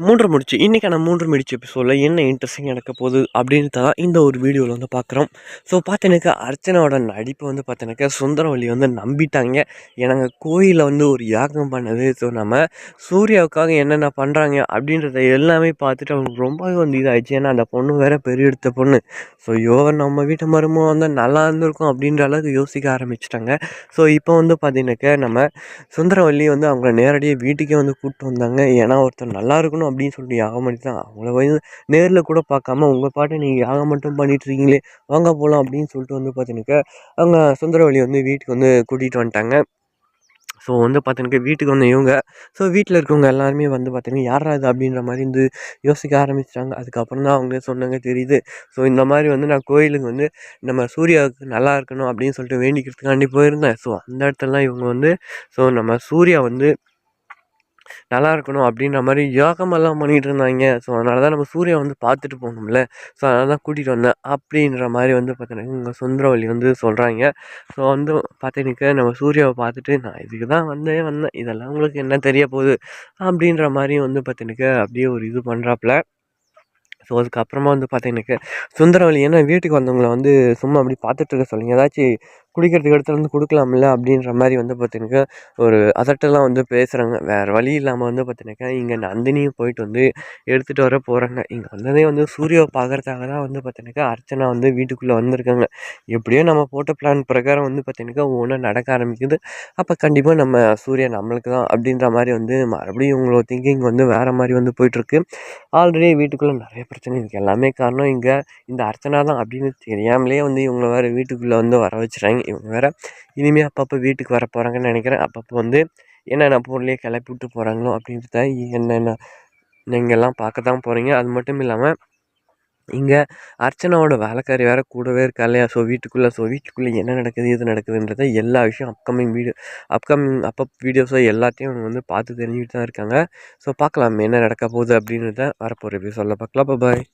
3 முடிச்சு இன்றைக்கான 3 முடிச்சு எபிசோடில் என்ன இன்ட்ரெஸ்டிங் நடக்க போகுது அப்படின்ட்டு தான் இந்த ஒரு வீடியோவில் வந்து பார்க்குறோம். ஸோ பார்த்தீங்கன்னாக்கா அர்ச்சனாவோட நடிப்பு வந்து பார்த்தீங்கன்னாக்கா சுந்தரவல்லி வந்து நம்பிட்டாங்க. ஏன்னாங்க கோயிலில் வந்து ஒரு யாகம் பண்ணது. ஸோ நம்ம சூர்யாவுக்காக என்னென்ன பண்ணுறாங்க அப்படின்றத எல்லாமே பார்த்துட்டு அவங்களுக்கு ரொம்பவே வந்து இதாகிடுச்சு. ஏன்னா அந்த பொண்ணு வேறு பெரிய எடுத்த பொண்ணு. ஸோ நம்ம வீட்டு மருமகம் வந்து நல்லா இருந்திருக்கும் அப்படின்ற அளவுக்கு யோசிக்க ஆரம்பிச்சிட்டாங்க. ஸோ இப்போ வந்து பார்த்தீங்கன்னாக்கா நம்ம சுந்தரவல்லி வந்து அவங்கள நேரடியாக வீட்டுக்கே வந்து கூப்பிட்டு வந்தாங்க. ஏன்னா ஒருத்தர் நல்லா இருக்கணும் அப்படின்னு சொல்லிட்டு யாகம் பண்ணி தான் அவங்கள வந்து நேரில் கூட பார்க்காம உங்கள் பாட்டு நீங்கள் யாகம் மட்டும் பண்ணிட்டு இருக்கீங்களே வாங்க போகலாம் அப்படின்னு சொல்லிட்டு வந்து பார்த்தீங்கன்னாக்கா அவங்க சுந்தரவல்லி வந்து வீட்டுக்கு வந்து கூட்டிகிட்டு வந்துட்டாங்க. ஸோ வந்து பார்த்தீங்கன்னாக்கா வீட்டுக்கு வந்து இவங்க ஸோ வீட்டில் இருக்கவங்க எல்லாருமே வந்து பார்த்தீங்கன்னா யாரா இது அப்படின்ற மாதிரி வந்து யோசிக்க ஆரம்பிச்சிட்டாங்க. அதுக்கப்புறம் தான் அவங்க சொன்னாங்க தெரியுது. ஸோ இந்த மாதிரி வந்து நான் கோயிலுக்கு வந்து நம்ம சூர்யாவுக்கு நல்லா இருக்கணும் அப்படின்னு சொல்லிட்டு வேண்டிக்கிறதுக்காண்டி போயிருந்தேன். ஸோ அந்த இடத்துலலாம் இவங்க வந்து ஸோ நம்ம சூர்யா வந்து நல்லா இருக்கணும் அப்படின்ற மாதிரி யோகமெல்லாம் பண்ணிகிட்டு இருந்தாங்க. ஸோ அதனால தான் நம்ம சூர்யா வந்து பார்த்துட்டு போகணும்ல. ஸோ அதனால தான் கூட்டிகிட்டு வந்தேன் அப்படின்ற மாதிரி வந்து பார்த்தீங்கன்னா இவங்க சுந்தரவல்லி வந்து சொல்கிறாங்க. ஸோ வந்து பார்த்தீங்கன்னாக்கா நம்ம சூர்யாவை பார்த்துட்டு நான் இதுக்கு தான் வந்தேன் இதெல்லாம் உங்களுக்கு என்ன தெரிய போகுது அப்படின்ற மாதிரியும் வந்து பார்த்தீங்கன்னாக்கா அப்படியே ஒரு இது பண்ணுறாப்புல. ஸோ அதுக்கப்புறமா வந்து பார்த்தீங்கன்னாக்கா சுந்தரவல்லி ஏன்னா வீட்டுக்கு வந்தவங்கள வந்து சும்மா அப்படி பார்த்துட்டு இருக்க சொல்லுங்க. ஏதாச்சும் குடிக்கிறதுக்கு எடுத்துகிட்டு வந்து கொடுக்கலாம்ல அப்படின்ற மாதிரி வந்து பார்த்தீங்கன்னாக்கா ஒரு அதட்டெல்லாம் வந்து பேசுகிறாங்க. வேறு வழி இல்லாமல் வந்து பார்த்தீங்கன்னாக்கா இங்கே நந்தினியும் போயிட்டு வந்து எடுத்துகிட்டு வர போகிறாங்க. இங்கே வந்ததே வந்து சூர்யாவை பார்க்குறதுக்காக தான் வந்து பார்த்தீங்கன்னாக்கா அர்ச்சனா வந்து வீட்டுக்குள்ளே வந்திருக்காங்க. எப்படியோ நம்ம போட்ட பிளான் பிரகாரம் வந்து பார்த்தீங்கன்னாக்கா ஒவ்வொன்றா நடக்க ஆரம்பிக்குது. அப்போ கண்டிப்பாக நம்ம சூர்யா நம்மளுக்கு தான் அப்படின்ற மாதிரி வந்து மறுபடியும் இவங்களோட திங்கிங் வந்து வேறு மாதிரி வந்து போயிட்டுருக்கு. ஆல்ரெடி வீட்டுக்குள்ளே நிறைய பிரச்சனை இருக்குது. எல்லாமே காரணம் இங்கே இந்த அர்ச்சனா தான் அப்படின்னு தெரியாமலே வந்து இவங்கள வேறு வீட்டுக்குள்ளே வந்து வர வச்சுறாங்க. இவங்க வேறு இனிமேல் அப்பப்போ வீட்டுக்கு வர போகிறாங்கன்னு நினைக்கிறேன். அப்பப்போ வந்து என்னென்ன பொருளையே கிளப்பி விட்டு போகிறாங்களோ அப்படின்றத என்னென்ன நீங்கள்லாம் பார்க்க தான் போகிறீங்க. அது மட்டும் இல்லாமல் இங்கே அர்ச்சனாவோட வேலைக்காரி வேறு கூடவே இருக்கா இல்லையா. ஸோ வீட்டுக்குள்ளே என்ன நடக்குது எது நடக்குதுன்றத எல்லா விஷயம் அப்கமிங் வீடியோஸோ எல்லாத்தையும் அவங்க வந்து பார்த்து தெரிஞ்சுக்கிட்டு தான் இருக்காங்க. ஸோ பார்க்கலாம் என்ன நடக்க போகுது அப்படின்றத வரப்போகிற எபிசோடில் பார்க்கலாம். பாய்.